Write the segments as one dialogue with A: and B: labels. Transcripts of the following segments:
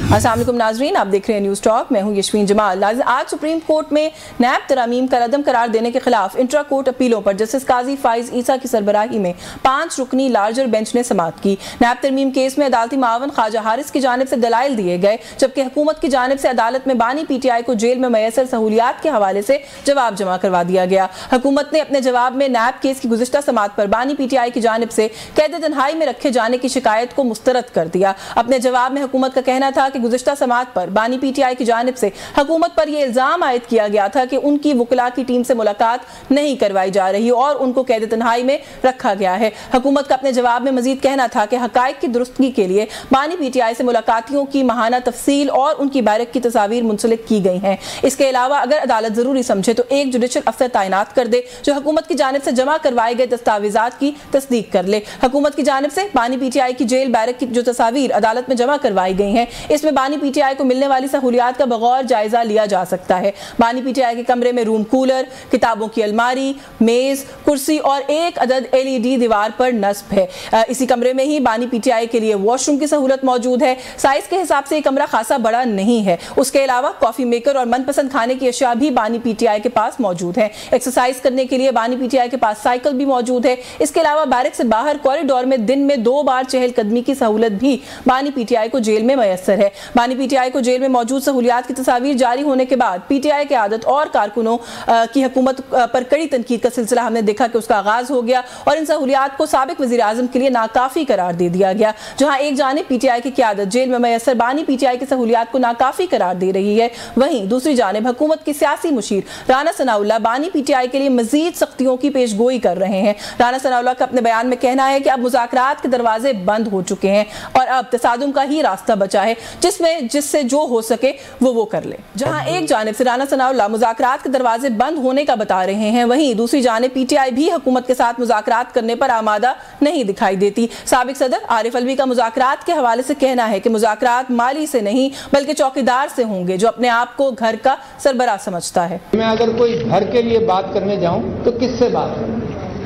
A: अस्सलाम वालेकुम नाजरीन, आप देख रहे हैं न्यूज़ टॉक। मैं हूं यशवीन जमाल। आज सुप्रीम कोर्ट में नैब तरामीम का रद्दम करार देने के खिलाफ इंट्रा कोर्ट अपीलों पर जस्टिस काजी फाइज ईसा की सरबराही में 5 रुकनी लार्जर बेंच ने समाअत की। नैब तरमीम केस में अदालती मावन ख्वाजा हारिस की जानिब से दलाइल दिए गए, जबकि हुकूमत की जानिब से अदालत में बानी PTI को जेल में मैसर सहूलियात के हवाले से जवाब जमा करवा दिया गया। हुकूमत ने अपने जवाब में नैब केस की गुज़िश्ता समाअत पर बानी PTI की जानिब से कैद तन्हाई में रखे जाने की शिकायत को मुस्तरद कर दिया। अपने जवाब में हुकूमत का कहना था कि गुज़िश्ता समाअत पर बानी PTI की जानिब से हुकूमत पर यह इल्जाम आयद किया गया था कि उनकी वुकला की टीम से मुलाकात नहीं करवाई जा रही और उनको कैद तन्हाई में रखा गया है। हुकूमत का अपने जवाब में मजीद कहना था कि हकायक की दुरुस्तगी के लिए बानी PTI से मुलाकातियों की माहाना तफसील और उनकी बैरक की तस्वीर मुंसलिक की गई हैं। इसके अलावा अगर अदालत जरूरी समझे तो एक जुडिशल अफसर तैनात कर दे जो हुकूमत की जानिब से जमा करवाए गए दस्तावेजात की तस्दीक कर ले। हुकूमत की जानिब से बानी PTI की जेल बैरक की जो तस्वीर अदालत में जमा करवाई गई हैं, इसमें बानी PTI को मिलने वाली सहूलियात का बगौर जायजा लिया जा सकता है। बानी PTI के कमरे में रूम कूलर, किताबों की अलमारी, मेज, कुर्सी और एक अदद LED दीवार पर नस्ब है। इसी कमरे में ही बानी PTI के लिए वॉशरूम की सहूलत मौजूद है। साइज के हिसाब से ये कमरा खासा बड़ा नहीं है। उसके अलावा कॉफी मेकर और मनपसंद खाने की अशिया भी बानी PTI के पास मौजूद है। एक्सरसाइज करने के लिए बानी PTI के पास साइकिल भी मौजूद है। इसके अलावा बैरक से बाहर कॉरिडोर में दिन में 2 बार चहलकदमी की सहूलत भी बानी PTI को जेल में मैसर है। बानी PTI को जेल में मौजूद सहूलियात की तस्वीर जारी होने के बाद PTI के आदत और कारकुनों की हुकूमत पर कड़ी तनकीद का सिलसिला हमने देखा कि उसका आगाज हो गया और इन सहूलियात को साबिक वज़ीर आज़म के लिए नाकाफी करार दे दिया गया। जहां एक जानिब PTI की क़यादत जेल में मैसर बानी PTI की सहूलियात को नाकाफी करार दे रही है, वहीं दूसरी जानिब हुकूमत की सियासी मुशीर राना सनाउल्लाह बानी PTI के लिए मजीद सख्तियों की पेशगोई कर रहे हैं। राना सनाउल्लाह का अपने बयान में कहना है कि अब मुज़ाकरात के दरवाजे बंद हो चुके हैं और अब तसादुम का ही रास्ता बचा है, जिससे जो हो सके वो कर ले। जहां एक जानिब से राना सनाउल्लाह मुज़ाकरात के दरवाजे बंद होने का बता रहे हैं, वहीं दूसरी जानिब PTI भी हुकूमत के साथ मुज़ाकरात करने पर आमादा नहीं दिखाई देती। साबिक सदर आरिफ अलवी का मुज़ाकरात के हवाले से कहना है कि मुज़ाकरात माली से नहीं बल्कि चौकीदार से होंगे जो अपने आप को घर का सरबराह समझता है।
B: मैं अगर कोई घर के लिए बात करने जाऊं तो किससे बात करूं?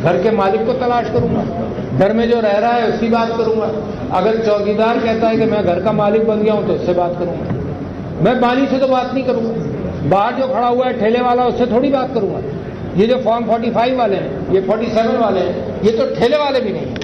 B: घर के मालिक को तलाश करूंगा, घर में जो रह रहा है उसकी बात करूंगा। अगर चौकीदार कहता है कि मैं घर का मालिक बन गया हूं तो उससे बात करूंगा। मैं बानी से तो बात नहीं करूंगा। बाहर जो खड़ा हुआ है ठेले वाला, उससे थोड़ी बात करूंगा। ये जो फॉर्म 45 वाले हैं, ये 47 वाले हैं, ये तो ठेले वाले भी नहीं है।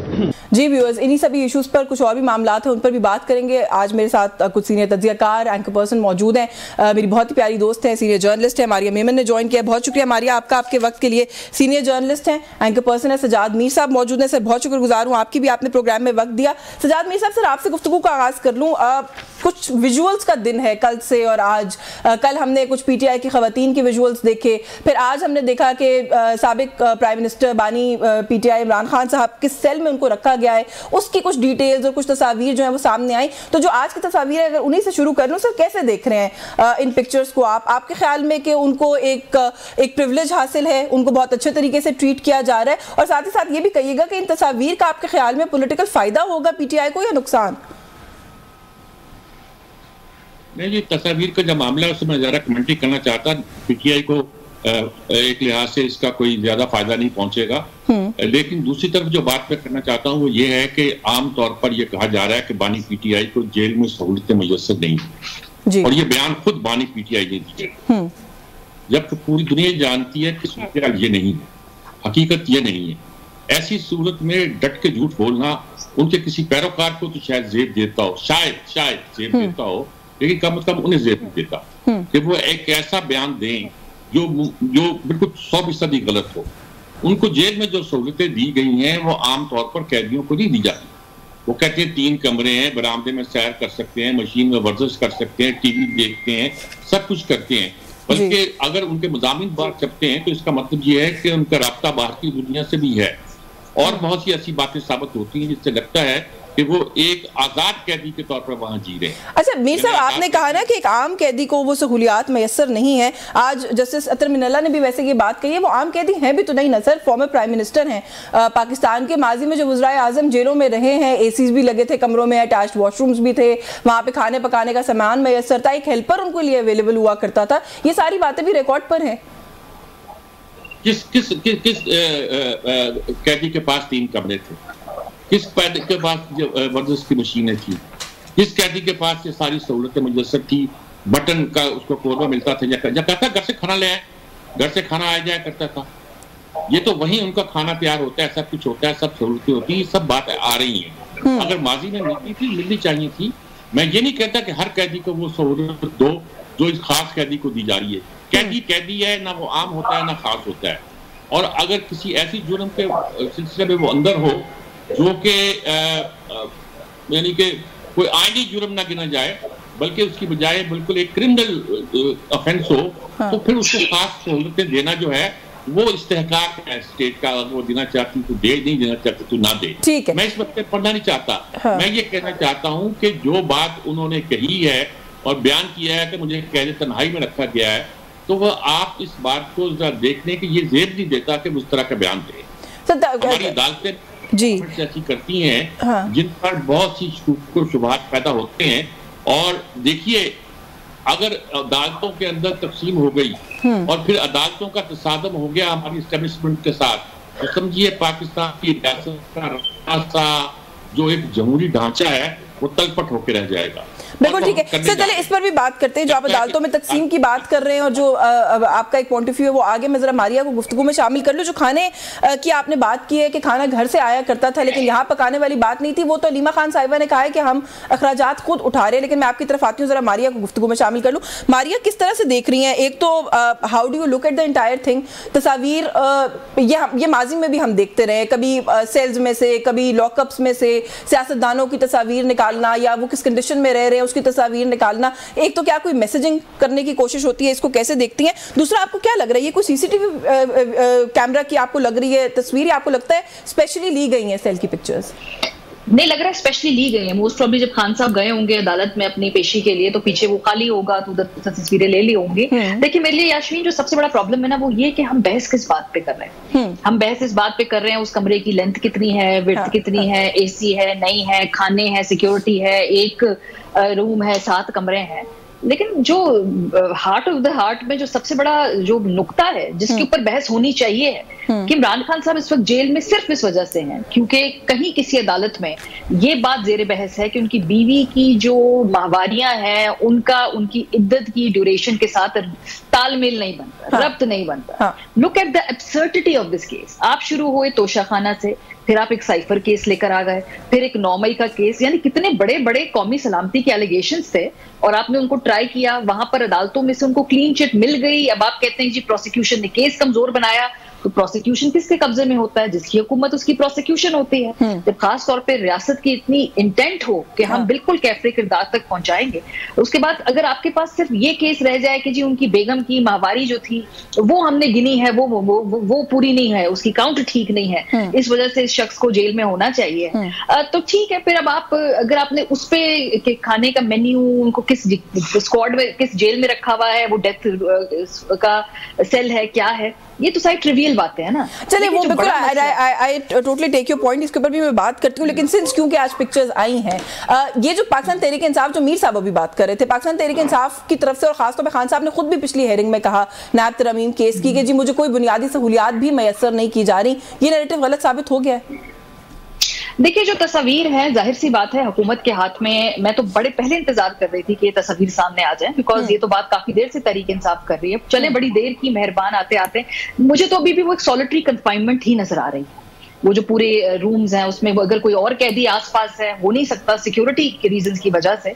A: जी व्यूअर्स, इन्हीं सभी इश्यूज पर कुछ और भी मामलात हैं, उन पर भी बात करेंगे। आज मेरे साथ कुछ सीनियर तज्जियाकार, एंकर पर्सन मौजूद हैं। मेरी बहुत ही प्यारी दोस्त है, सीनियर जर्नलिस्ट है मारिया मेमन ने ज्वाइन किया। बहुत शुक्रिया मारिया आपका, आपके वक्त के लिए। सीनियर जर्नलिस्ट हैं, एंकर पर्सन है सजाद मीर साहब मौजूद हैं। सर बहुत शुक्रगुजार हूँ आपकी भी, आपने प्रोग्राम में वक्त दिया। सजाद मीर साहब, सर आपसे गुफ्तगू का आगाज़ कर लूँ। कुछ विजुअल्स का दिन है कल से और आज। कल हमने कुछ PTI की खवातीन के विजुअल्स देखे, फिर आज हमने देखा कि साबिक प्राइम मिनिस्टर बानी PTI इमरान खान साहब किस सेल में उनको रखा गया है, उसकी कुछ डिटेल्स और कुछ तस्वीर जो है वो सामने आई। तो जो आज की तस्वीर है, अगर उन्हीं से शुरू कर लूँ सर, कैसे देख रहे हैं इन पिक्चर्स को आपके ख्याल में कि उनको एक प्रिविलेज हासिल है, उनको बहुत अच्छे तरीके से ट्रीट किया जा रहा है, और साथ ही साथ ये भी कहिएगा कि इन तस्वीर का आपके ख्याल में पॉलिटिकल फायदा होगा PTI को या नुकसान?
C: नहीं जी, तस्वीर का जो मामला है उसमें मैं ज़रा कमेंट्री करना चाहता। PTI को एक लिहाज से इसका कोई ज्यादा फायदा नहीं पहुंचेगा, लेकिन दूसरी तरफ जो बात मैं करना चाहता हूँ वो ये है कि आम तौर पर यह कहा जा रहा है कि बानी PTI को जेल में सहूलतें मुयस्सर नहीं है, और ये बयान खुद बानी PTI ने दिया, जबकि पूरी दुनिया जानती है कि सूरत ये नहीं है, हकीकत ये नहीं है। ऐसी सूरत में डट के झूठ बोलना उनके किसी पैरोकार को तो शायद जेब देता हो, शायद जेब देता हो, लेकिन कम से कम उन्हें जेब देता कि वो एक ऐसा बयान दें जो बिल्कुल 100% गलत हो। उनको जेल में जो सहूलतें दी गई हैं वो आमतौर पर कैदियों को नहीं दी जाती। वो कहते हैं 3 कमरे हैं, बरामदे में सैर कर सकते हैं, मशीन में वर्जिश कर सकते हैं, TV देखते हैं, सब कुछ करते हैं। बल्कि अगर उनके मज़ामीन बाहर छपते हैं तो इसका मतलब ये है कि उनका राब्ता बाहर की दुनिया से भी है, और बहुत सी ऐसी बातें साबित होती हैं जिससे लगता है कि वो एक आजाद कैदी के तौर पर वहां जी रहे हैं।
A: अच्छा मीर साहब, आपने कहा ना कि एक आम कैदी को वो सहूलियात मैसर नहीं है। आज जस्टिस अतर मिनल्ला ने भी वैसे ये बात कही है, वो आम कैदी हैं भी तो नहीं ना सर, फॉर्मर प्राइम मिनिस्टर हैं पाकिस्तान के। माजी में जो वज़ीर आज़म जेलों में रहे हैं, ACs भी लगे थे कमरों में, अटैच्ड वॉशरूम्स भी थे, वहाँ पे खाने पकाने का सामान मैसर था, एक हेल्पर उनको लिए अवेलेबल हुआ करता था। ये सारी बातें भी रिकॉर्ड पर हैं।
C: किस कैदी के पास 3 कमरे थे? किस कैदी के पास वर्जिश की मशीनें थी? जिस कैदी के पास ये सारी सहूलतें मुयसर थी, बटन का उसको कोरबा मिलता था, या कहता घर से खाना ले आए, घर से खाना आ जाया करता था। ये तो वहीं उनका खाना तैयार होता है, सब कुछ होता है, सब सहूलतें होती है, सब बात आ रही है। अगर माजी में मिलती थी, मिलनी चाहिए थी। मैं ये नहीं कहता कि हर कैदी को वो सहूलत दो जो इस खास कैदी को दी जा रही है। कैदी कैदी है, ना वो आम होता है ना खास होता है। और अगर किसी ऐसी जुर्म के सिलसिले में वो अंदर हो जो कि यानी कि कोई आईनी जुर्म ना गिना जाए, बल्कि उसकी बजाय बिल्कुल एक क्रिमिनल ऑफेंस हो, तो फिर उसको खास सहूलतें देना जो है वो इस्तेहकाक है स्टेट का। वो देना चाहती तो दे, नहीं देना चाहती तो ना दे।
A: ठीक है,
C: मैं इस वक्त पे पढ़ना नहीं चाहता। मैं ये कहना चाहता हूँ कि जो बात उन्होंने कही है और बयान किया है कि मुझे कैद तन्हाई में रखा गया है, तो वह आप इस बात को जरा देखने की ये जेब नहीं देता कि उस तरह का बयान दे। हमारी अदालतें ऐसी करती हैं जिन पर बहुत सी शुबहात पैदा होते हैं। और देखिए, अगर अदालतों के अंदर तकसीम हो गई और फिर अदालतों का तसादम हो गया हमारी एस्टेब्लिशमेंट के साथ, तो समझिए पाकिस्तान की रियासत का रास्ता जो एक जमहूरी ढांचा है वो तलपट होकर रह जाएगा।
A: बिल्कुल ठीक है सर, चले इस पर भी बात करते हैं। जो आप अदालतों में तकसीम की बात कर रहे हैं और जो आपका एक पॉइंट ऑफ व्यू है वो आगे मैं जरा मारिया को गुफ्तगू में शामिल कर लूं। जो खाने की आपने बात की है कि खाना घर से आया करता था लेकिन यहाँ पकाने वाली बात नहीं थी, वो तो अलीमा खान साहिबा ने कहा है कि हम अखराजात खुद उठा रहे हैं। लेकिन मैं आपकी तरफ आती हूँ, जरा मारिया को गुफ्तगू में शामिल कर लूँ। मारिया, किस तरह से देख रही हैं? एक तो how do you look at the entire thing? तस्वीर ये माजी में भी हम देखते रहे, कभी सेल्स में से, कभी लॉकअप्स में से सियासतदानों की तस्वीर निकालना या वो किस कंडीशन में रह रहे हैं उसकी तस्वीर निकालना। एक तो क्या कोई मैसेजिंग करने की कोशिश होती है, इसको कैसे देखती हैं? दूसरा, आपको क्या लग रहा है, ये कोई सीसीटीवी कैमरा की आपको लग रही है तस्वीर, या आपको लगता है स्पेशली ली गई है सेल की पिक्चर्स?
D: नहीं लग रहा है स्पेशली ली गई है। मोस्ट प्रॉब्ली जब खान साहब गए होंगे अदालत में अपनी पेशी के लिए तो पीछे वो खाली होगा तो उधर तस्वीरें ले ली होंगी। देखिए, मेरे लिए यास्मीन जो सबसे बड़ा प्रॉब्लम है ना वो ये कि हम बहस किस बात पे कर रहे हैं। हम बहस इस बात पे कर रहे हैं उस कमरे की लेंथ कितनी है, विड्थ कितनी है, एसी है नहीं है, खाने हैं, सिक्योरिटी है, एक रूम है, 7 कमरे हैं। लेकिन जो हार्ट ऑफ द हार्ट में जो सबसे बड़ा जो नुक्ता है जिसके ऊपर बहस होनी चाहिए है कि इमरान खान साहब इस वक्त जेल में सिर्फ इस वजह से हैं क्योंकि कहीं किसी अदालत में ये बात जेर बहस है कि उनकी बीवी की जो माहवारियां हैं उनकी इद्दत की ड्यूरेशन के साथ तालमेल नहीं बनता, रब्त नहीं बनता। Look at the absurdity of this case. आप शुरू हुए तोशाखाना से, फिर आप एक साइफर केस लेकर आ गए, फिर एक 9 मई का केस, यानी कितने बड़े बड़े कौमी सलामती के एलिगेशंस थे और आपने उनको ट्राई किया। वहां पर अदालतों में से उनको क्लीन चिट मिल गई। अब आप कहते हैं जी प्रोसिक्यूशन ने केस कमजोर बनाया, तो प्रोसिक्यूशन किसके कब्जे में होता है? जिसकी हुकूमत उसकी प्रोसिक्यूशन होती है। जब खास तौर पे रियासत की इतनी इंटेंट हो कि हम बिल्कुल कैफरे किरदार तक पहुंचाएंगे, उसके बाद अगर आपके पास सिर्फ ये केस रह जाए कि जी उनकी बेगम की माहवारी जो थी वो हमने गिनी है, वो पूरी नहीं है, उसकी काउंट ठीक नहीं है, इस वजह से इस शख्स को जेल में होना चाहिए, तो ठीक है। फिर अब आप अगर आपने उस पे खाने का मेन्यू उनको किस स्क्वाड में, किस जेल में रखा हुआ है, वो डेथ का सेल है, क्या है, ये तो सारी ट्रिवियल बातें हैं ना।
A: चलिए वो बिल्कुल I totally take your point, इसके ऊपर भी मैं बात करती हूँ। लेकिन सिंस क्योंकि आज पिक्चर्स आई हैं, ये जो पाकिस्तान तहरीक इंसाफ, जो मीर साहब अभी बात कर रहे थे, पाकिस्तान तहरीक इंसाफ की तरफ से और खासतौर पर खान साहब ने खुद भी पिछली हेयरिंग में कहा नायब तरमीम केस की कि जी मुझे कोई बुनियादी सहूलियात भी मैसर नहीं की जा रही। ये नैरेटिव गलत साबित हो गया है?
D: देखिए, जो तस्वीर है जाहिर सी बात है हुकूमत के हाथ में, मैं तो बड़े पहले इंतजार कर रही थी कि ये तस्वीर सामने आ जाए, बिकॉज ये तो बात काफी देर से तहरीक इंसाफ कर रही है। चले बड़ी देर की मेहरबान आते आते मुझे तो अभी भी वो एक सॉलिटरी कन्फाइनमेंट ही नजर आ रही है। वो जो पूरे रूम्स हैं उसमें अगर कोई और कैदी आसपास है, हो नहीं सकता सिक्योरिटी के रीजंस की वजह से।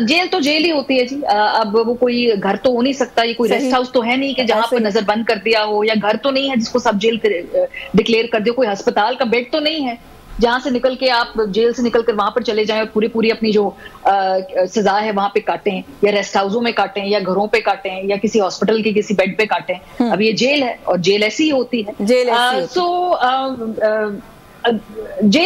D: जेल तो जेल ही होती है जी। अब वो कोई घर तो हो नहीं सकता, ये कोई रेस्ट हाउस तो है नहीं कि जहां पर नजर बंद कर दिया हो, या घर तो नहीं है जिसको सब जेल डिक्लेयर कर दिया, कोई अस्पताल का बेड तो नहीं है जहां से निकल के आप जेल से निकल कर वहां पर चले जाएं और पूरी अपनी जो सजा है वहां पे काटें, या रेस्ट हाउसों में काटें, या घरों पे काटें, या किसी हॉस्पिटल के किसी बेड पे काटें। अब ये जेल है और जेल ऐसी ही होती है। जेल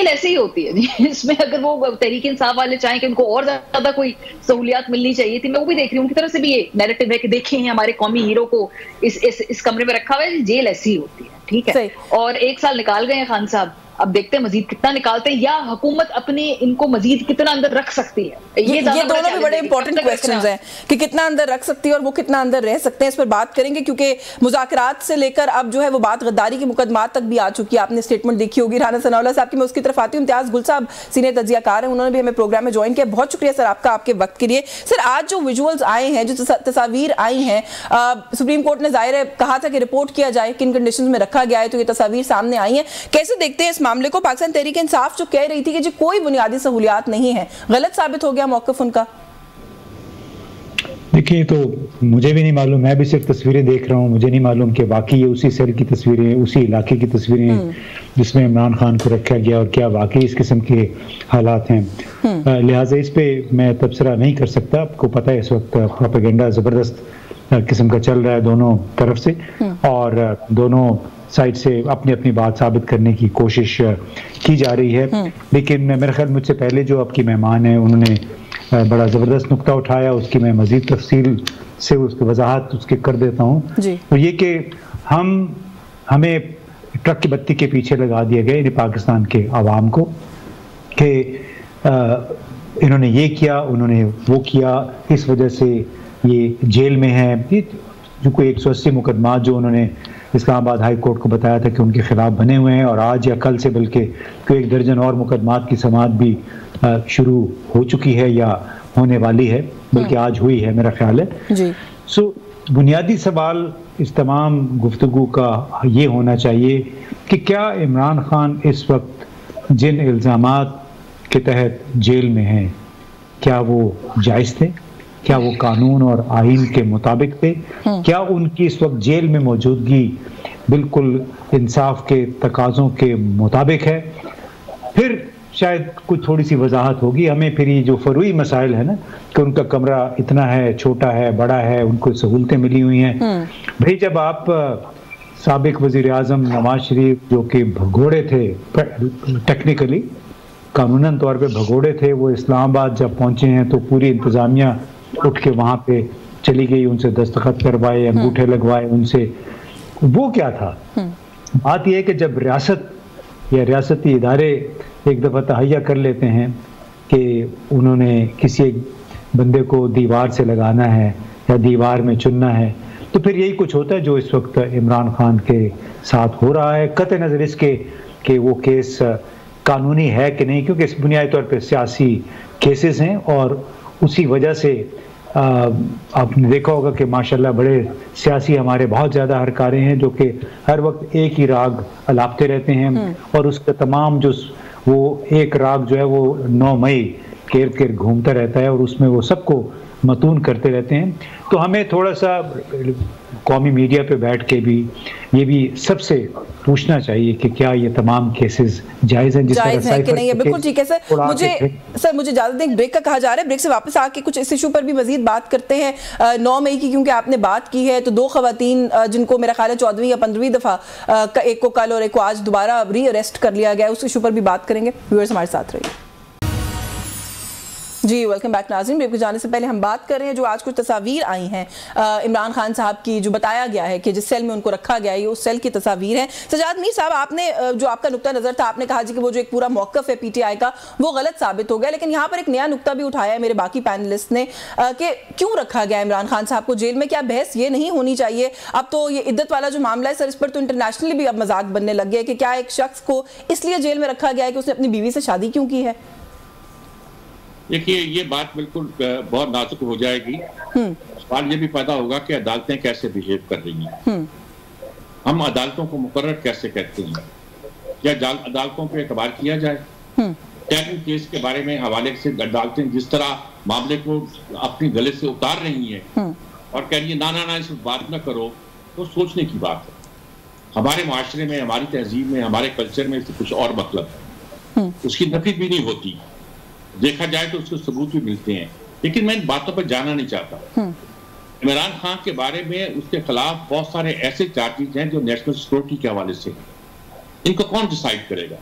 D: ऐसे ही होती है। इसमें अगर वो तहरीक इंसाफ वाले चाहें कि उनको और ज्यादा कोई सहूलियात मिलनी चाहिए थी, मैं वो भी देख रही हूँ उनकी तरफ से भी ये नैरेटिव है कि देखें हमारे कौमी हीरो को इस कमरे में रखा हुआ है। जेल ऐसी ही होती है, ठीक है। और 1 साल निकाल गए हैं खान साहब, अब देखते हैं मजीद कितना निकालते हैं, या हुकूमत अपने इनको मजीद कितना अंदर रख सकती है। ये
A: दोनों भी बड़े इंपॉर्टेंट क्वेश्चंस हैं कि कितना अंदर रख सकती है और वो कितना अंदर रह सकते हैं। इस पर बात करेंगे क्योंकि मुज़ाकरात से लेकर अब जो है वो बात गद्दारी के मुकदमात तक भी आ चुकी है। आपने स्टेटमेंट देखी होगी राना सनाउल्लाह साहब की, मैं उसकी तरफ आती हूँ। इम्तियाज गुल साहब सीनियर तज्जियाकार हैं, उन्होंने भी हमें प्रोग्राम में ज्वाइन किया। बहुत शुक्रिया सर आपका, आपके वक्त के लिए। सर आज जो विजुअल्स आए हैं, जो तस्वीर आई हैं, सुप्रीम कोर्ट ने जाहिर है कहा था कि रिपोर्ट किया जाए किन कंडीशंस में रखा गया है, तो ये तस्वीर सामने आई है। कैसे देखते हैं इस मामले को? पाकिस्तान तहरीक इंसाफ जो कह रही थी कि जी कोई बुनियादी सहूलियात नहीं है, गलत साबित हो गया मौक़िफ़ उनका।
E: देखिए, तो मुझे भी नहीं मालूम, मैं भी सिर्फ तस्वीरें देख रहा हूँ, मुझे नहीं मालूम कि वाकई ये उसी सेल की तस्वीरें, उसी इलाके की तस्वीरें जिसमें इमरान खान को रखा गया और क्या वाकई इस किस्म के हालात हैं। लिहाजा इस पे मैं तबसरा नहीं कर सकता। आपको पता है इस वक्त प्रोपेगेंडा ज़बरदस्त किस्म का चल रहा है दोनों तरफ से, और दोनों साइड से अपनी अपनी बात साबित करने की कोशिश की जा रही है। लेकिन मेरे ख्याल मुझसे पहले जो आपकी मेहमान है उन्होंने बड़ा ज़बरदस्त नुक्ता उठाया, उसकी मैं मज़ीद तफसील से उसकी वजाहत उसके कर देता हूँ। तो ये कि हमें ट्रक की बत्ती के पीछे लगा दिया गया पाकिस्तान के अवाम को कि इन्होंने ये किया, उन्होंने वो किया, इस वजह से ये जेल में है। जो कोई 180 मुकदमा जो उन्होंने इस्लामाबाद हाई कोर्ट को बताया था कि उनके खिलाफ बने हुए हैं, और आज या कल से बल्कि कोई 1 दर्जन और मुकदमात की समाअत भी शुरू हो चुकी है या होने वाली है, बल्कि आज हुई है मेरा ख्याल है जी। बुनियादी सवाल इस तमाम गुफ्तगू का ये होना चाहिए कि क्या इमरान खान इस वक्त जिन इल्ज़ामात के तहत जेल में हैं क्या वो जायज़ थे, क्या वो कानून और आईन के मुताबिक थे, क्या उनकी इस वक्त जेल में मौजूदगी बिल्कुल इंसाफ के तकाज़ों के मुताबिक है। फिर शायद कुछ थोड़ी सी वजाहत होगी हमें। फिर ये जो फरूई मसाइल है ना कि उनका कमरा इतना है, छोटा है, बड़ा है, उनको सहूलतें मिली हुई हैं। भाई जब आप साबिक वज़ीर आज़म नवाज शरीफ जो कि भगोड़े थे, टेक्निकली कानूनन तौर पे भगोड़े थे, वो इस्लामाबाद जब पहुंचे हैं तो पूरी इंतज़ामिया उठ के वहाँ पे चली गई, उनसे दस्तखत करवाए, अंगूठे लगवाए उनसे। वो क्या था? बात यह है कि जब रियासत या रियासती इदारे एक दफ़ा तहैया कर लेते हैं कि उन्होंने किसी एक बंदे को दीवार से लगाना है या दीवार में चुनना है, तो फिर यही कुछ होता है जो इस वक्त इमरान खान के साथ हो रहा है। कतई नज़र इसके कि वो केस कानूनी है कि नहीं, क्योंकि इस बुनियादी तौर पर सियासी केसेस हैं, और उसी वजह से आपने देखा होगा कि माशाल्लाह बड़े सियासी हमारे बहुत ज़्यादा हरकारे हैं जो कि हर वक्त एक ही राग अलापते रहते हैं, और उसका तमाम जो वो एक राग जो है वो 9 मई के इर्द घूमता रहता है और उसमें वो सबको मतून करते रहते हैं। तो हमें थोड़ा सा कौमी मीडिया पे बैठ के भी ये भी सबसे पूछना चाहिए कि क्या ये तमाम केसेस जायज़ हैं,
A: जायज़ है कि नहीं है। बिल्कुल ठीक है सर। मुझे इजाज़त दें, ब्रेक का कहा जा रहा है, ब्रेक से वापस आके कुछ इस इशू पर भी मजीद बात करते हैं। 9 मई की क्योंकि आपने बात की है, तो 2 खवातीन जिनको मेरा ख्याल है 14वीं या 15वीं दफ़ा, एक को कल और एक को आज दोबारा री अरेस्ट कर लिया गया, उस इशू पर भी बात करेंगे। व्यूअर्स हमारे साथ रहिए जी। वेलकम बैक नाज़रीन। ब्रेक पे जाने से पहले हम बात कर रहे हैं जो आज कुछ तस्वीर आई हैं इमरान खान साहब की, जो बताया गया है कि जिस सेल में उनको रखा गया है ये उस सेल की तस्वीर है। सजाद मीर साहब, आपने जो आपका नुक्ता नज़र था, आपने कहा जी कि वो जो एक पूरा मौक़िफ़ है पीटीआई का वो गलत साबित हो गया, लेकिन यहाँ पर एक नया नुक्ता भी उठाया है मेरे बाकी पैनलिस्ट ने कि क्यों रखा गया इमरान खान साहब को जेल में। क्या बहस ये नहीं होनी चाहिए? अब तो ये इद्दत वाला जो मामला है सर, इस पर तो इंटरनेशनली भी अब मजाक बनने लग गया कि क्या एक शख्स को इसलिए जेल में रखा गया है कि उसने अपनी बीवी से शादी क्यों की है?
C: देखिए, ये बात बिल्कुल बहुत नाजुक हो जाएगी। सवाल ये भी पैदा होगा कि अदालतें कैसे बिहेव कर रही हैं, हम अदालतों को मुकर्रर कैसे कहते हैं, क्या अदालतों पे एतबार किया जाए? टैरिफ केस के बारे में हवाले से अदालतें जिस तरह मामले को अपनी गले से उतार रही हैं और कह रही है ना ना ना इस बात ना करो, तो सोचने की बात है। हमारे माशरे में, हमारी तहजीब में, हमारे कल्चर में कुछ और मतलब है, उसकी नफी भी नहीं होती, देखा जाए तो उसके सबूत भी मिलते हैं। लेकिन मैं इन बातों पर जाना नहीं चाहता। इमरान खान के बारे में उसके खिलाफ बहुत सारे ऐसे चार्जेस हैं जो नेशनल सिक्योरिटी के हवाले से, इनको कौन डिसाइड करेगा?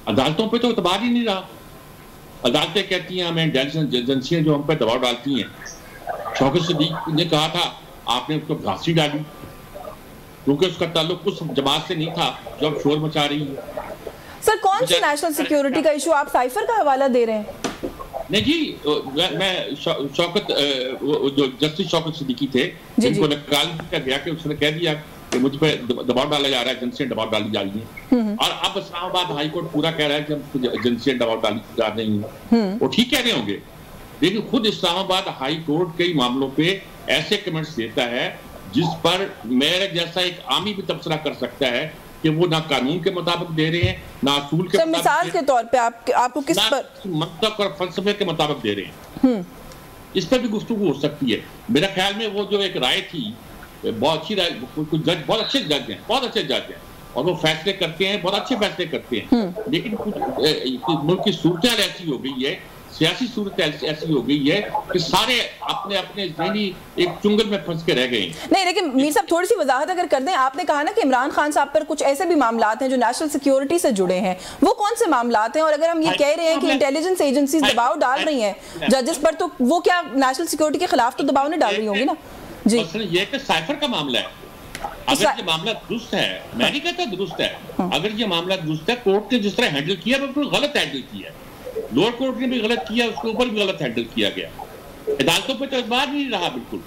C: अदालतों पे तो एतबार ही नहीं रहा। अदालतें कहती हैं हमें इंटेलिजेंस एजेंसियां जो हम पे दबाव डालती हैं। शौकत सिद्दीक ने कहा था आपने उसको फांसी डाली क्योंकि उसका ताल्लुक उस जमात से नहीं था जो अब शोर मचा रही है।
A: सर कौन सी नेशनल सिक्योरिटी का इशू, आप साइफर का हवाला दे रहे हैं?
C: नहीं जी, मैं शौकत जो जस्टिस शौकत सिद्दीकी थे, जिनको निकाल दिया गया कि उसने कह दिया कि मुझ पर दबाव डाला जा रहा है, एजेंसियां दबाव डाली जा रही हैं, और अब इस्लामाबाद हाई कोर्ट पूरा कह रहा है कि हम एजेंसियां दबाव डाली जा रही हैं। वो ठीक कह रहे होंगे, लेकिन खुद इस्लामाबाद हाई कोर्ट कई मामलों पे ऐसे कमेंट्स देता है जिस पर मेरे जैसा एक आमी भी तबसरा कर सकता है कि वो ना कानून के मुताबिक दे रहे हैं, ना असूल के मुताबिक,
A: मिसाल के तौर पे आपको किस पर
C: मंतक और फलसफे के मुताबिक दे रहे हैं। इस पर भी गुफ्तगू हो सकती है। मेरा ख्याल में वो जो एक राय थी, बहुत अच्छी राय, कुछ जज बहुत अच्छे जज हैं, बहुत अच्छे जज हैं, और वो फैसले करते हैं, बहुत अच्छे फैसले करते हैं, लेकिन कुछ मुल्क की सूरत ऐसी हो गई है, सियासी सूरत ऐसी हो गई है कि सारे अपने अपने ज़हनी एक चुंगल में फंस के रह गए।
A: नहीं, लेकिन मीर साहब थोड़ी सी वजाहत अगर कर दें, आपने कहा ना कि इमरान खान साहब पर कुछ ऐसे भी मामलात हैं जो नेशनल सिक्योरिटी से जुड़े हैं, वो कौन से मामलात हैं? और अगर हम ये कह रहे हैं कि इंटेलिजेंस एजेंसीज दबाव डाल रही हैं जजेस पर, तो वो क्या नेशनल सिक्योरिटी के खिलाफ तो दबाव नहीं डाल रही होंगी ना? जी,
C: ये कि साइफर का मामला है, अगर ये मामला दुरुस्त है, मैं नहीं कहता दुरुस्त है, अगर ये मामला दुरुस्त है, कोर्ट ने जिस तरह हैंडल किया बिल्कुल गलत हैंडल किया, लोअर कोर्ट ने भी गलत किया, उसके ऊपर भी गलत हैंडल किया गया, अदालतों पे तो एतबार नहीं रहा बिल्कुल।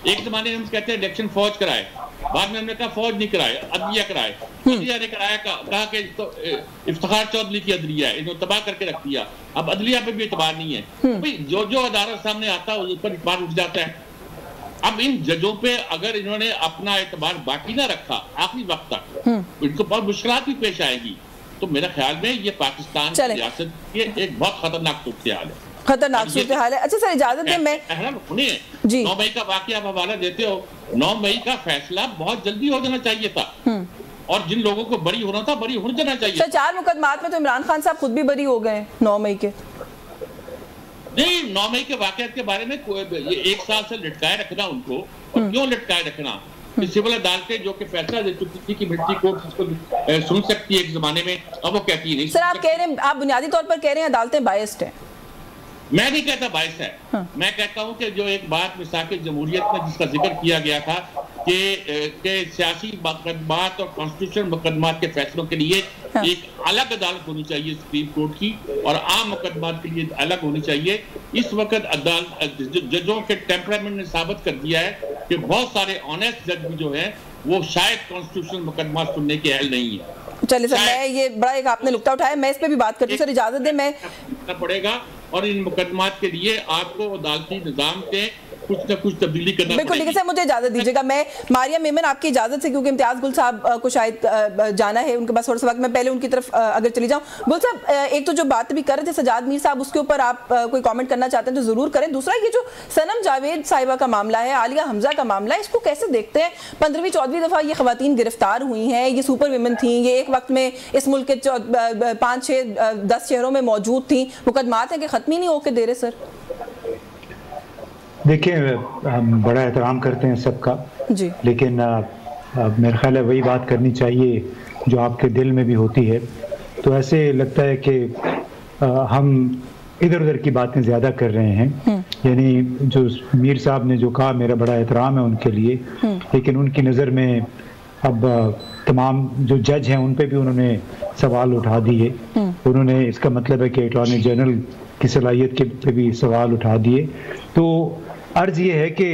C: एक जमाने में हम कहते हैं इलेक्शन फौज कराए, बाद में हमने कहा फौज नहीं कराए, अदलिया कराए, अदलिया ने कराया, कहा कि तो इफ्तिखार चौधरी की अदलिया है, इन्होंने तबाह करके रख दिया, अब अदलिया पे भी एतबार नहीं है। भाई जो अदालत सामने आता है उस पर एतबार उठ जाता है। अब इन जजों पे अगर इन्होंने अपना एतबार बाकी ना रखा आखिरी वक्त तक, इनको बहुत मुश्किलात भी पेश आएगी। तो मेरा ख्याल में ये पाकिस्तान की रियासत ये एक बहुत खतरनाक सूरत हाल है,
A: खतरनाक सूरत हाल है। अच्छा सर इजाजत दें, मैं
C: जी 9 मई का वाकया आप हवाला देते हो, 9 मई का फैसला बहुत जल्दी हो जाना चाहिए था, और जिन लोगों को बरी होना था बरी हो जाना चाहिए।
A: 4 मुकदमात में तो इमरान खान साहब खुद भी बरी हो गए 9 मई के।
C: नहीं, 9 मई के वाकयात के बारे में 1 साल से लटकाए रखना उनको, और क्यों लटकाए रखना? सिविल अदालतें जो कि फैसला दे चुकी थी कि मिलिट्री कोर्ट इसको सुन सकती है एक जमाने में, अब वो कहती नहीं।
A: सर आप कह रहे हैं, आप बुनियादी तौर पर कह रहे हैं अदालतें बायस्ड हैं।
C: मैं नहीं कहता बायस है, मैं कहता हूं कि जो एक बात मिसाक जमहूरियत में जिसका जिक्र किया गया था कि सियासी मुकदमात और कॉन्स्टिट्यूशन मुकदमात के फैसलों के लिए एक अलग अदालत होनी चाहिए सुप्रीम कोर्ट की, और आम मुकदमात के लिए अलग होनी चाहिए। इस वक्त अदालत जजों के टेम्परामेंट ने साबित कर दिया है कि बहुत सारे ऑनेस्ट जज भी जो है वो शायद कॉन्स्टिट्यूशन मुकदमा सुनने के अहल नहीं है।
A: चलिए सर, मैं ये बड़ा एक आपने नुक्ता उठाया, मैं इस पे भी बात करती हूँ। सर इजाजत दें, मैं
C: पड़ेगा, और इन मुकदमात के लिए आपको अदालती निजाम के कुछ न कुछ तब्दीली करना
A: बिल्कुल ठीक है सर, मुझे इजाजत दीजिएगा। मैं मारिया मेमन आपकी इजाजत से, क्योंकि इम्तियाज गुल साहब को शायद जाना है, उनके पास थोड़ा सा वक्त, मैं पहले उनकी तरफ अगर चली जाऊं। गुल साहब एक तो जो बात भी कर रहे थे सजाद मीर साहब, उसके ऊपर आप कोई कमेंट करना चाहते हैं तो जरूर करें। दूसरा ये जो सनम जावेद साहिबा का मामला है, आलिया हमजा का मामला है, इसको कैसे देखते हैं? 15वीं-14वीं दफा ये खवातीन गिरफ्तार हुई हैं, ये सुपर विमेन थी, ये एक वक्त में इस मुल्क के 5, 6, 10 शहरों में मौजूद थी, मुकदमात है कि खत्म ही नहीं होके दे रहे सर।
E: देखिए हम बड़ा एहतराम करते हैं सबका जी, लेकिन मेरा ख्याल है वही बात करनी चाहिए जो आपके दिल में भी होती है। तो ऐसे लगता है कि हम इधर उधर की बातें ज़्यादा कर रहे हैं। यानी जो मीर साहब ने जो कहा, मेरा बड़ा एहतराम है उनके लिए, लेकिन उनकी नज़र में अब तमाम जो जज हैं उन पे भी उन्होंने सवाल उठा दिए। उन्होंने, इसका मतलब है कि अटॉर्नी जनरल की सलाहियत के पे भी सवाल उठा दिए। तो अर्ज ये है कि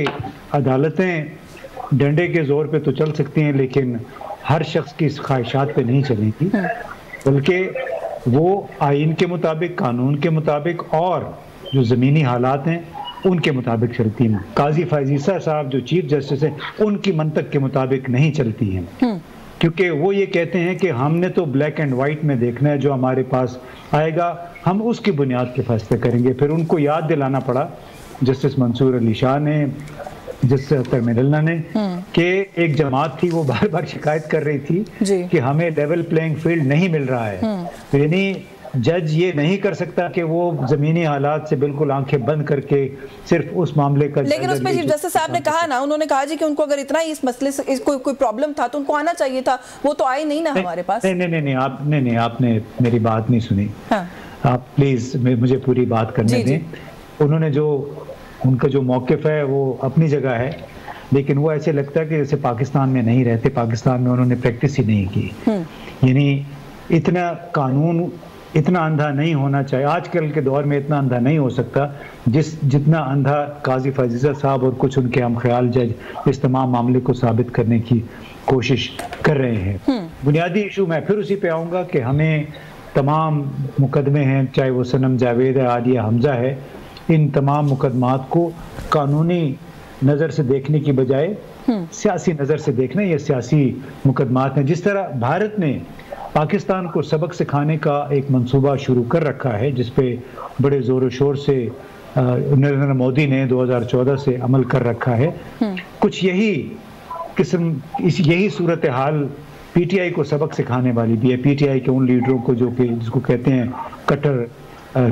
E: अदालतें डंडे के जोर पे तो चल सकती हैं, लेकिन हर शख्स की ख्वाहिशात पे नहीं चलेंगी, बल्कि वो आइन के मुताबिक, कानून के मुताबिक और जो ज़मीनी हालात हैं उनके मुताबिक चलती हैं। काजी फैज़ ईसा साहब जो चीफ जस्टिस हैं, उनकी मंतक के मुताबिक नहीं चलती हैं, क्योंकि वो ये कहते हैं कि हमने तो ब्लैक एंड वाइट में देखना है, जो हमारे पास आएगा हम उसकी बुनियाद पे फैसले करेंगे। फिर उनको याद दिलाना पड़ा जस्टिस मंसूर अली शाह ने, जस्टिस अख्तर मिल्ला ने, कि एक जमात थी वो बार बार शिकायत कर रही थी कि हमें लेवल प्लेइंग फील्ड नहीं मिल रहा है। तो यानी जज ये नहीं कर सकता कि वो जमीनी हालात से बिल्कुल आंखें बंद करके सिर्फ उस मामले का,
A: लेकिन उसमें चीफ जस्टिस साहब ने कहा ना, उन्होंने कहा जी कि उनको अगर इतना ही इस मसले से कोई प्रॉब्लम था तो उनको आना चाहिए था, वो तो आए नहीं ना हमारे पास।
E: नहीं, आपने मेरी बात नहीं सुनी। आप प्लीज मुझे पूरी बात करने दें। उन्होंने जो उनका जो मौक़िफ़ है वो अपनी जगह है, लेकिन वो ऐसे लगता है कि जैसे पाकिस्तान में नहीं रहते, पाकिस्तान में उन्होंने प्रैक्टिस ही नहीं की। यानी इतना कानून इतना अंधा नहीं होना चाहिए, आजकल के दौर में इतना अंधा नहीं हो सकता जितना अंधा काजी फैज़ साहब और कुछ उनके हम ख्याल जज इस तमाम मामले को साबित करने की कोशिश कर रहे हैं। बुनियादी इशू मैं फिर उसी पे आऊँगा कि हमें तमाम मुकदमे हैं, चाहे वो सनम जावेद है, आलिया हमजा है, इन तमाम मुकदमात को कानूनी नज़र से देखने की बजाय सियासी नज़र से देखना। ये सियासी मुकदमात हैं। जिस तरह भारत ने पाकिस्तान को सबक सिखाने का एक मंसूबा शुरू कर रखा है, जिस पे बड़े ज़ोर शोर से नरेंद्र मोदी ने 2014 से अमल कर रखा है, कुछ यही सूरत हाल पीटीआई को सबक सिखाने वाली भी है। पीटीआई के उन लीडरों को जो कि जिसको कहते हैं कट्टर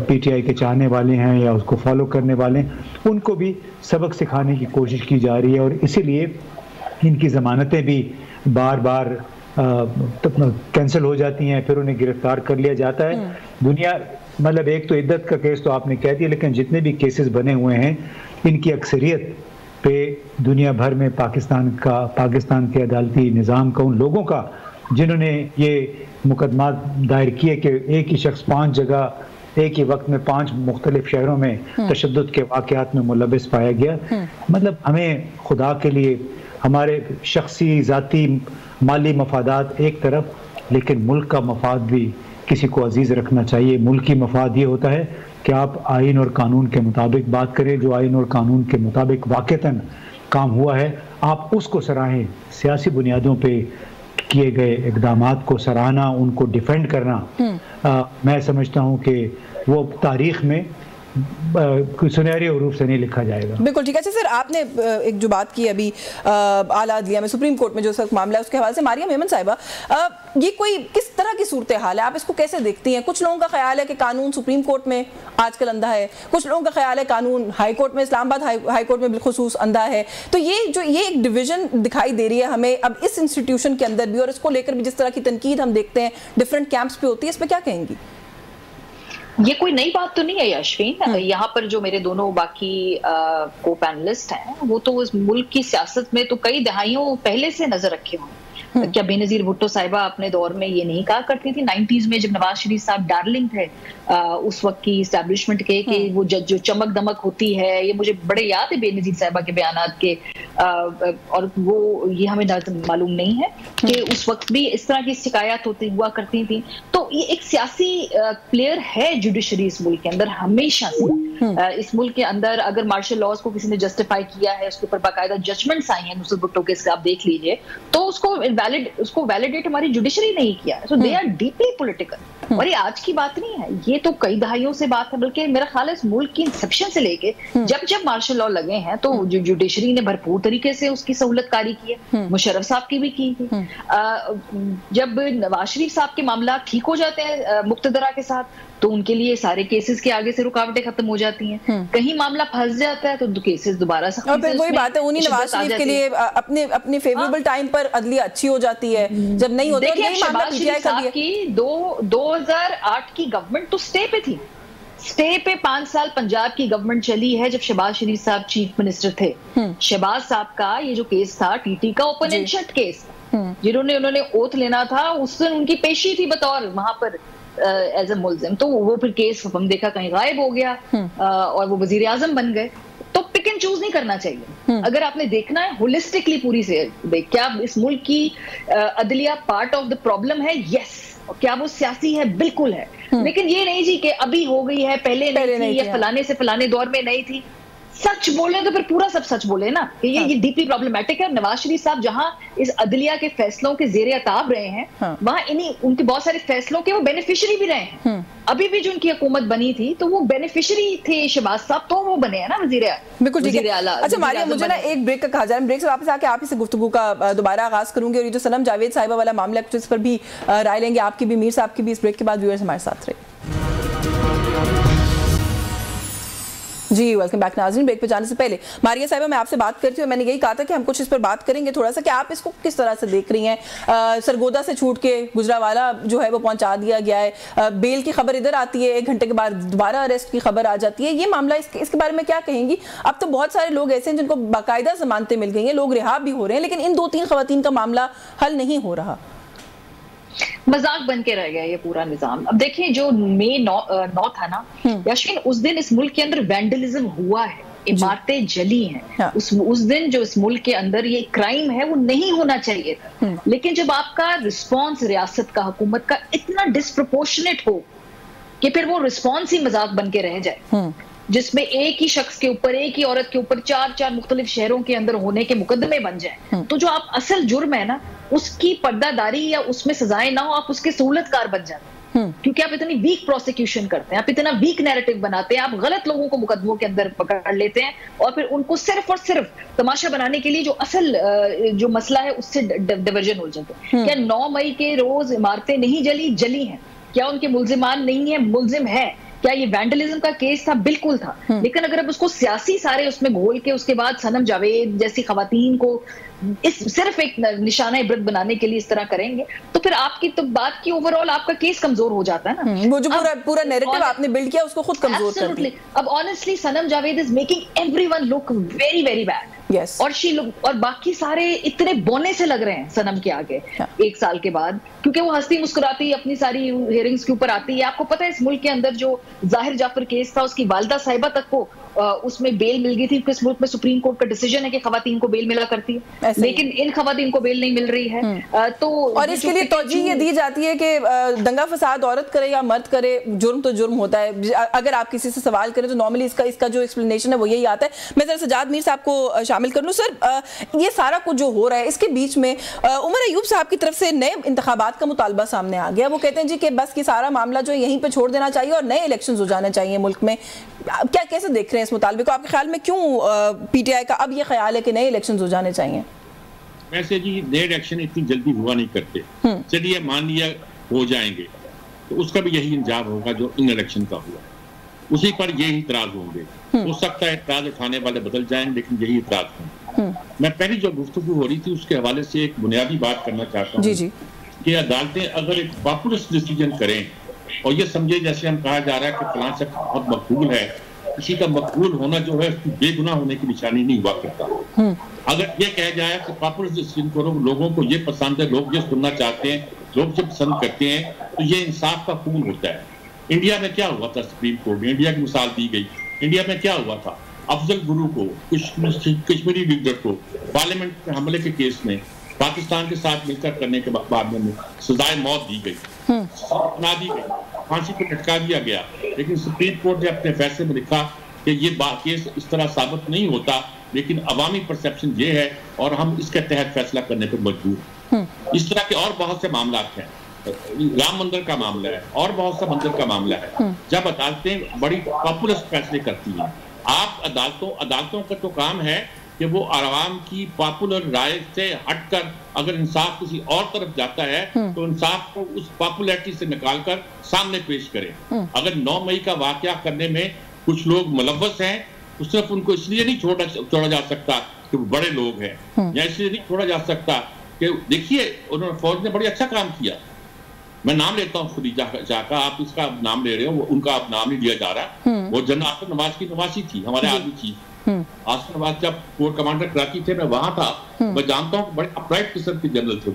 E: पीटीआई के चाहने वाले हैं या उसको फॉलो करने वाले हैं, उनको भी सबक सिखाने की कोशिश की जा रही है और इसीलिए इनकी ज़मानतें भी बार बार कैंसिल हो जाती हैं, फिर उन्हें गिरफ्तार कर लिया जाता है। दुनिया मतलब एक तो इद्दत का केस तो आपने कह दिया, लेकिन जितने भी केसेस बने हुए हैं इनकी अक्सरियत पे दुनिया भर में पाकिस्तान के अदालती निज़ाम का, उन लोगों का जिन्होंने ये मुकदमा दायर किए कि एक ही शख्स 5 जगह एक ही वक्त में 5 मुख्तलिफ शहरों में तशद्दुद के वाक़यात में मुलव्वस पाया गया। मतलब हमें खुदा के लिए हमारे शख्सी ज़ाती माली मफादात एक तरफ, लेकिन मुल्क का मफाद भी किसी को अजीज़ रखना चाहिए। मुल्की मफाद ये होता है कि आप आइन और कानून के मुताबिक बात करें, जो आइन और कानून के मुताबिक वाक़तन काम हुआ है आप उसको सराहें। सियासी बुनियादों पे किए गए इक़दामात को सराहना, उनको डिफेंड करना मैं समझता हूँ कि वो तारीख़ में सुनहरे रूप से नहीं लिखा जाएगा।
A: बिल्कुल ठीक है। अच्छा सर, आपने एक जो बात की अभी आला अदलिया में सुप्रीम कोर्ट में जो सख्त मामला है उसके हवाले से, मारिया मेमन साहिबा, ये कोई किस तरह की सूरत हाल है, आप इसको कैसे देखती हैं? कुछ लोगों का ख्याल है कि कानून सुप्रीम कोर्ट में आजकल अंधा है, कुछ लोगों का ख्याल है कानून हाई कोर्ट में, इस्लामाबाद हाई कोर्ट में बिलखुसूस अंधा है। तो ये एक डिवीजन दिखाई दे रही है हमें अब इस इंस्टीट्यूशन के अंदर भी, और इसको लेकर भी जिस तरह की तनकीद हम देखते हैं डिफरेंट कैंप्स पे होती है, इस पर क्या कहेंगी?
D: ये कोई नई बात तो नहीं है यशवीन। यहाँ पर जो मेरे दोनों बाकी को पैनलिस्ट हैं वो तो उस मुल्क की सियासत में तो कई दहाइयों पहले से नजर रखे हुए। क्या बेनजीर भुट्टो साहिबा अपने दौर में ये नहीं कहा करती थी 90s में, जब नवाज शरीफ साहब डार्लिंग थे उस वक्त की इस्टेब्लिशमेंट के, कि वो जो चमक दमक होती है, ये मुझे बड़े याद है बेनजीर साहिबा के बयानात के, और वो ये हमें मालूम नहीं है कि उस वक्त भी इस तरह की शिकायत होती हुआ करती थी। तो ये एक सियासी प्लेयर है जुडिशरी इस मुल्क के अंदर हमेशा से। इस मुल्क के अंदर अगर मार्शल लॉज को किसी ने जस्टिफाई किया है, उसके ऊपर बाकायदा जजमेंट्स आई हैं नुसरत भुट्टो के, आप देख लीजिए, तो उसको वैलिडेट हमारी जुडिशरी नहीं किया। सो दे आर डीपली पॉलिटिकल। और ये आज की बात नहीं है, ये तो कई दहाइयों से बात है, बल्कि मेरा ख्याल है इस मुल्क की इंसेप्शन से लेके जब मार्शल लॉ लगे हैं तो जुडिशरी ने भरपूर तरीके से उसकी सहूलतकारी की है। मुशर्रफ साहब की भी की थी। जब नवाज शरीफ साहब के मामला ठीक हो जाते हैं मुक्तदरा के साथ, तो उनके लिए सारे केसेस के आगे से रुकावटें खत्म हो जाती हैं। कहीं मामला फंस जाता है तो केसेस दोबारा से, और फिर
A: वही बात है, उन्हीं नवाज शरीफ के लिए अपने फेवरेबल टाइम पर अदलिया अच्छी हो जाती है, जब नहीं होता है यही मामला पीटीआई का दिया।
D: 2008 की गवर्नमेंट तो स्टे पे थी, स्टे पे 5 साल पंजाब की गवर्नमेंट चली है जब शहबाज शरीफ साहब चीफ मिनिस्टर थे। शहबाज साहब का ये जो केस था टीटी का ओपन एंड शट केस, जिन्होंने उन्होंने ओथ लेना था, उस दिन उनकी पेशी थी बतौर वहां पर एज ए मुल्जिम, तो वो फिर केस हम देखा कहीं गायब हो गया और वो वजीर आजम बन गए। तो पिक एंड चूज नहीं करना चाहिए। अगर आपने देखना है होलिस्टिकली पूरी से क्या इस मुल्क की अदलिया पार्ट ऑफ द प्रॉब्लम है? यस। क्या वो सियासी है? बिल्कुल है। लेकिन ये नहीं जी कि अभी हो गई है, पहले नहीं थी, या फलाने से फलाने दौर में नहीं थी। सच बोले तो फिर पूरा सब सच बोले ना, कि ये डीपली प्रॉब्लमेटिक है। नवाज शरीफ साहब जहां इस अदलिया के फैसलों के जेरे अताब रहे हैं, वहां उनके बहुत सारे फैसलों के वो बेनिफिशियरी भी रहे हैं। अभी भी जो उनकी हुकूमत बनी थी तो वो बेनिफिशियरी थे शहबाज साहब, तो वो बने हैं ना वजीर।
A: बिल्कुल ठीक है। अच्छा मारिया, मुझे ना एक ब्रेक का कहा जा रहा है, ब्रेक से वापस आके आप ही से गुफ्तगू का दोबारा आगाज करूंगी, और ये जो सनम जावेद साहिबा वाला मामला है इस पर भी राय लेंगे, आपकी भी, मीर साहब की भी। इस ब्रेक के बाद व्यूअर्स हमारे साथ रहे। जी वेलकम बैक नाज़रीन। ब्रेक पे जाने से पहले मारिया साहिबा, मैं आपसे बात करती हूँ, मैंने यही कहा था कि हम कुछ इस पर बात करेंगे थोड़ा सा, कि आप इसको किस तरह से देख रही हैं। सरगोदा से छूट के गुजरावाला जो है वो पहुंचा दिया गया है, बेल की खबर इधर आती है, 1 घंटे के बाद दोबारा अरेस्ट की खबर आ जाती है। ये मामला इसके बारे में क्या कहेंगी? अब तो बहुत सारे लोग ऐसे हैं जिनको बाकायदा जमानतें मिल गई हैं, लोग रिहा भी हो रहे हैं, लेकिन इन 2-3 खवातीन का मामला हल नहीं हो रहा।
D: मजाक बन के रह गया ये पूरा निजाम। अब देखिए जो मई 9 था ना याशीन, उस दिन इस मुल्क के अंदर वैंडलिज्म हुआ है, इमारतें जली हैं।
A: हाँ।
D: उस दिन जो इस मुल्क के अंदर ये क्राइम है वो नहीं होना चाहिए था, लेकिन जब आपका रिस्पॉन्स रियासत का, हुकूमत का इतना डिस्प्रोपोर्शनेट हो कि फिर वो रिस्पॉन्स ही मजाक बन के रह जाए, जिसमें एक ही शख्स के ऊपर, एक ही औरत के ऊपर 4 मुख्तलिफ शहरों के अंदर होने के मुकदमे बन जाए, तो जो आप असल जुर्म है ना उसकी पर्दादारी या उसमें सजाएं ना हो, आप उसके सहूलतकार बन जाते हैं। क्योंकि आप इतनी वीक प्रोसिक्यूशन करते हैं, आप इतना वीक नैरेटिव बनाते हैं, आप गलत लोगों को मुकदमों के अंदर पकड़ लेते हैं और फिर उनको सिर्फ और सिर्फ तमाशा बनाने के लिए जो असल जो मसला है उससे डिवर्जन हो जाते हैं। क्या 9 मई के रोज इमारतें नहीं जली हैं? क्या उनके मुल्जिमान नहीं है? मुल्जिम है। क्या ये वैंडलिज्म का केस था? बिल्कुल था। लेकिन अगर अब उसको सियासी सारे उसमें घोल के उसके बाद सनम जावेद जैसी खवातीन को इस सिर्फ एक निशाना इबरत बनाने के लिए इस तरह करेंगे तो फिर आपकी तो बात की ओवरऑल आपका केस कमजोर हो जाता है ना।
A: वो जो पूरा नैरेटिव आपने बिल्ड किया उसको खुद कमजोर कर दिया।
D: अब honestly Sanam Javed is making everyone look very very bad.
A: Yes.
D: और बाकी सारे इतने बोने से लग रहे हैं सनम के आगे 1 साल के बाद, क्योंकि वो हंसती मुस्कुराती अपनी सारी हियरिंग्स के ऊपर आती है। आपको पता है इस मुल्क के अंदर जो जाहिर जाफर केस था उसकी वालिदा साहिबा तक को उसमें बेल मिल गई थी, क्योंकि इस मुल्क में सुप्रीम कोर्ट का डिसीजन है कि खवातीन को बेल मिला करती है, लेकिन इन खवातीन को बेल नहीं मिल रही है। तो
A: और इसके लिए तौजीह ये दी जाती है कि दंगा फसाद औरत करे या मर्द करे, जुर्म तो जुर्म होता है। अगर आप किसी से सवाल करें तो नॉर्मली इसका जो एक्सप्लेनेशन है वो यही आता है। मैं जरा सजाद मीर साहब को शामिल कर लूं। सर, ये सारा कुछ जो हो रहा है इसके बीच में उमर अयूब साहब की तरफ से नए इंतखाबात का मुतालबा सामने आ गया। वो कहते हैं जी कि बस ये सारा मामला जो यहीं पे छोड़ देना चाहिए और नए इलेक्शंस हो जाने चाहिए मुल्क में। क्या कैसे देख रहे हैं इस मुतालबे को? आपके ख्याल में क्यों पीटीआई का अब ये ख्याल है कि नए इलेक्शंस हो जाने चाहिए?
C: वैसे जी नए इलेक्शन इतनी जल्दी हुआ नहीं करते। चलिए मान लिया हो जाएंगे तो उसका भी यही इंजाम होगा जो इन इलेक्शन का हुआ, उसी पर यही इतराज होंगे। हो सकता है इतराज उठाने वाले बदल जाएंगे लेकिन यही इतराज होंगे। मैं पहली जो गुफ्तगू हो रही थी उसके हवाले से एक बुनियादी बात करना चाहता हूँ कि अदालतें अगर एक पॉपुलिस्ट डिसीजन करें और ये समझे जैसे हम कहा जा रहा है कि फलां शख्स बहुत मकबूल है, किसी का मकबूल होना जो है उसकी बेगुनाह होने की निशानी नहीं हुआ करता। अगर ये कहा जाए कि पॉपुलिस्ट डिसीजन करो, लोगों को ये पसंद है, लोग ये सुनना चाहते हैं, लोग जब पसंद करते हैं तो ये इंसाफ का खून होता है। इंडिया में क्या हुआ था? सुप्रीम कोर्ट में इंडिया की मिसाल दी गई। इंडिया में क्या हुआ था? अफजल गुरु को, कश्मीरी लीडर को पार्लियामेंट के हमले के केस में पाकिस्तान के साथ मिलकर करने के बाद में सजाए मौत दी गई, बना दी गई, फांसी को लटका दिया गया। लेकिन सुप्रीम कोर्ट ने अपने फैसले में लिखा कि ये केस इस तरह साबित नहीं होता, लेकिन अवामी परसेप्शन ये है और हम इसके तहत फैसला करने पर मजबूर। इस तरह के और बहुत से मामला हैं। राम मंदिर का मामला है और बहुत सा मंदिर का मामला है। जब अदालतें बड़ी पॉपुलिस्ट फैसले करती हैं, आप अदालतों का तो काम है कि वो आवाम की पॉपुलर राय से हटकर अगर इंसाफ किसी और तरफ जाता है तो इंसाफ को उस पॉपुलैरिटी से निकालकर सामने पेश करें। अगर 9 मई का वाकया करने में कुछ लोग मुलव्वस हैं तो सिर्फ उनको इसलिए नहीं छोड़ा जा सकता कि वो बड़े लोग हैं, या इसलिए नहीं छोड़ा जा सकता कि देखिए उन्होंने फौज ने बड़ी अच्छा काम किया। मैं नाम लेता हूँ खदीजा शाह का, आप इसका नाम ले रहे हो, उनका आप नाम नहीं लिया जा रहा। वो जनरल आसिफ नवाज की नवासी थी, हमारे आर्मी चीफ आसिफ नवाज जब कोर कमांडर कराची थे, मैं वहां था। मैं जानता हूँ बड़े अपराइट किस्म के जनरल थे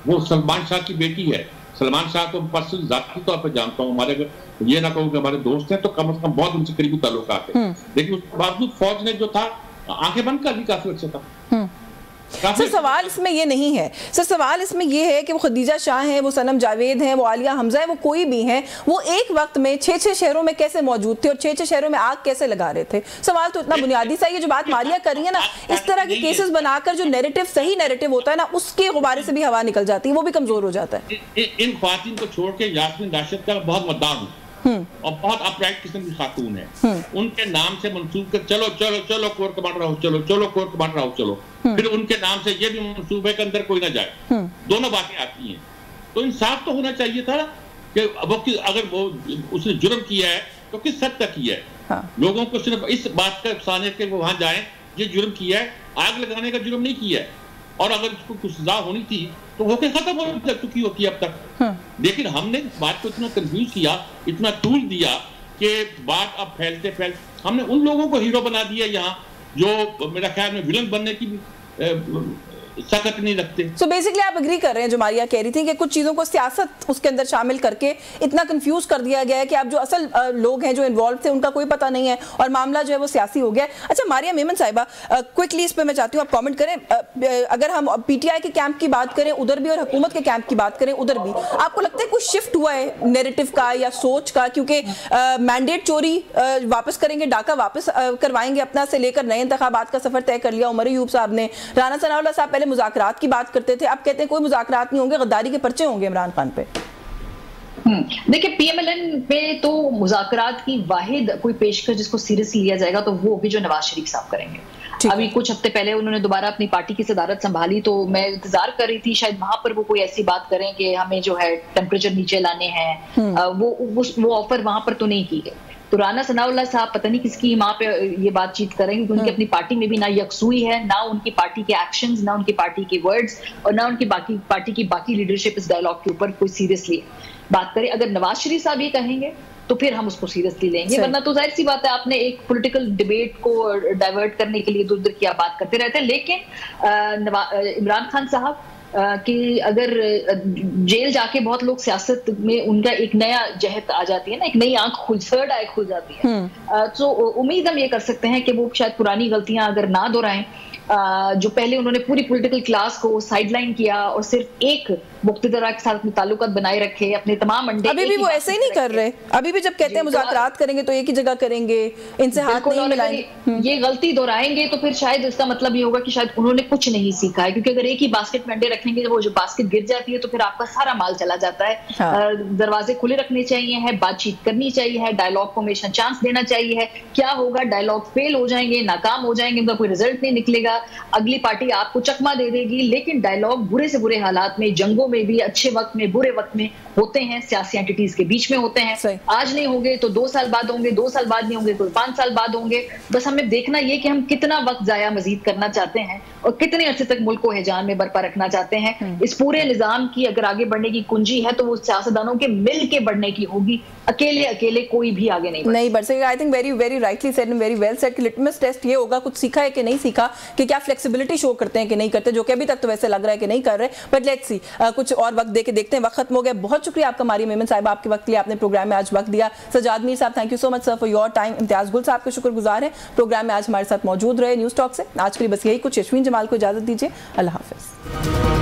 C: वो सलमान शाह की बेटी है। सलमान शाह को पर्सनल जाती तौर पर जानता हूँ, हमारे अगर ये ना कहूँ कि हमारे दोस्त हैं तो कम से कम बहुत उनसे करीबी ताल्लुकात है। लेकिन उसके बावजूद फौज ने जो था आंखें बंद कर ली, काफी अच्छा था।
A: सर सवाल इसमें ये नहीं है, सर सवाल इसमें ये है कि वो खदीजा शाह हैं, वो सनम जावेद हैं, वो आलिया हमजा हैं, वो कोई भी हैं, वो एक वक्त में 6 शहरों में कैसे मौजूद थे और 6 शहरों में आग कैसे लगा रहे थे? सवाल तो इतना बुनियादी सा, ये जो बात मारिया कर रही है ना, इस तरह के केसेस बनाकर जो नैरेटिव, सही नैरेटिव होता है ना, उसके गुब्बारे से भी हवा निकल जाती है, वो भी कमजोर हो जाता है।
C: इन ख्वातीन को छोड़ के यास्मीन राशिद का बहुत मद्दार हूँ और बहुत अपराइट किस्म की खातून है। उनके नाम से मंसूब कर चलो चलो चलो कोर कमांडर हो, चलो चलो कोर कमांडर हो, चलो। फिर उनके नाम से ये भी मंसूबे के अंदर कोई ना जाए। दोनों बातें आती हैं। तो इंसाफ तो होना चाहिए था कि अगर वो उसने जुर्म किया है तो किस हद तक किया है। लोगों को सिर्फ इस बात का अफसाने के वो वहां जाए ये जुर्म किया है, आग लगाने का जुर्म नहीं किया है। और अगर उसको कुछ सजा होनी थी तो होके खत्म हो चुकी होती है अब तक। लेकिन हमने बात को इतना कंफ्यूज किया, इतना टूल दिया कि बात अब फैलते हमने उन लोगों को हीरो बना दिया यहाँ जो मेरा ख्याल में विलन बनने की सख्त नहीं रखते।
A: सो बेसिकली आप एग्री कर रहे हैं जो मारिया कह रही थी कि कुछ चीजों को सियासत उसके अंदर शामिल करके इतना कंफ्यूज कर दिया गया है कि अब जो असल लोग हैं जो इन्वॉल्व थे उनका कोई पता नहीं है और मामला जो है वो सियासी हो गया है। अच्छा मारिया मेमन साहिबा, क्विकली इस पे मैं चाहती हूँ आप कमेंट करें। अगर हम पीटीआई के कैंप की बात करें उधर भी और हुकूमत के कैंप की बात करें उधर भी, आपको लगता है कुछ शिफ्ट हुआ है नैरेटिव का या सोच का? क्योंकि मैंडेट चोरी वापस करेंगे, डाका वापस करवाएंगे अपना से लेकर नए इंतखाबात का सफर तय कर लिया उमर अयूब साहब ने। राना सनाउल्लाह साहब पहले मुज़ाकरात की बात करते थे, अब कहते हैं कोई मुज़ाकरात नहीं होंगे, गद्दारी के पर्चे होंगे इमरान खान पे।
D: देखिए पीएमएलएन पे तो मुज़ाकरात की वाहिद कोई पेशकश जिसको सीरियसली लिया जाएगा तो वो भी जो नवाज शरीफ साहब करेंगे। अभी कुछ हफ्ते पहले उन्होंने दोबारा अपनी पार्टी की सदारत संभाली तो मैं इंतजार कर रही थी शायद वहां पर वो कोई ऐसी बात करें कि हमें जो है टेम्परेचर नीचे लाने हैं, वो ऑफर वहां पर तो नहीं की गई। तो राना सनाउल्लाह साहब पता नहीं किसकी वहां पे ये बातचीत करेंगे क्योंकि उनकी अपनी पार्टी में भी ना यकसुई है, ना उनकी पार्टी के एक्शंस, ना उनकी पार्टी के वर्ड्स और ना उनकी पार्टी की बाकी लीडरशिप इस डायलॉग के ऊपर कोई सीरियसली बात करे। अगर नवाज शरीफ साहब ये कहेंगे तो फिर हम उसको सीरियसली लेंगे, वरना तो जाहिर सी बात है आपने एक पॉलिटिकल डिबेट को डाइवर्ट करने के लिए दूर की आप बात करते रहते हैं। लेकिन इमरान खान साहब कि अगर जेल जाके बहुत लोग सियासत में उनका एक नया जहत आ जाती है ना, एक नई आंख थर्ड आई खुल जाती है, तो उम्मीद हम ये कर सकते हैं कि वो शायद पुरानी गलतियां अगर ना दोहराएं, जो पहले उन्होंने पूरी पॉलिटिकल क्लास को साइडलाइन किया और सिर्फ एक मुक्तदरा के साथ ताल्लुकात बनाए रखे, अपने तमाम अंडे
A: अभी भी वो ऐसे ही नहीं कर रहे। अभी भी जब कहते हैं मुज़ाकरात करेंगे तो एक ही जगह करेंगे, इनसे हाथ नहीं मिलाएंगे।
D: ये गलती दोहराएंगे तो फिर शायद इसका मतलब ये होगा कि शायद उन्होंने कुछ नहीं सीखा है, क्योंकि अगर एक ही बास्केट में अंडे रखेंगे वो जो बास्केट गिर जाती है तो फिर आपका सारा माल चला जाता है। हाँ। दरवाजे खुले रखने चाहिए है, बातचीत करनी चाहिए है, डायलॉग को हमेशा चांस देना चाहिए है। क्या होगा, डायलॉग फेल हो जाएंगे, नाकाम हो जाएंगे, उनका कोई रिजल्ट नहीं निकलेगा, अगली पार्टी आपको चकमा दे देगी। लेकिन डायलॉग बुरे से बुरे हालात में, जंगों में भी, अच्छे वक्त में, बुरे वक्त में होते हैं, सियासी एंटिटीज के बीच में होते हैं। आज नहीं होंगे तो 2 साल बाद होंगे, 2 साल बाद नहीं होंगे तो 5 साल बाद होंगे। बस हमें देखना ये कि हम कितना वक्त जाया मजीद करना चाहते हैं और कितने अरसे तक मुल्क को हैजान में बरपा रखना चाहते हैं। इस पूरे निजाम की अगर आगे बढ़ने की कुंजी है तो वो सियासतदानों के मिल के बढ़ने की होगी, अकेले कोई भी आगे नहीं
A: बढ़ सकेगा। I think very rightly said and very well said कि लिटमस टेस्ट ये होगा कुछ सीखा है कि नहीं सीखा, कि क्या फ्लेक्सिबिलिटी शो करते हैं कि नहीं करते, जो कि अभी तक तो वैसे लग रहा है कि नहीं कर रहे। बट लेट्स सी, कुछ और वक्त दे के देखते हैं। वक्त खत्म हो गया। बहुत शुक्रिया आपका मारिया मेमन साहब, आपके वक्त लिए, आपने प्रोग्राम में आज वक्त दिया। सजाद मीर साहब, thank you so much sir for your time. Imtiaz गुल साहब के शुक्रगुजार हैं, प्रोग्राम में आज हमारे साथ मौजूद रहे न्यूज़ टॉक से। आज के लिए बस यही कुछ। यशवीन जमाल को इजाजत दीजिए। अल्लाह हाफिज।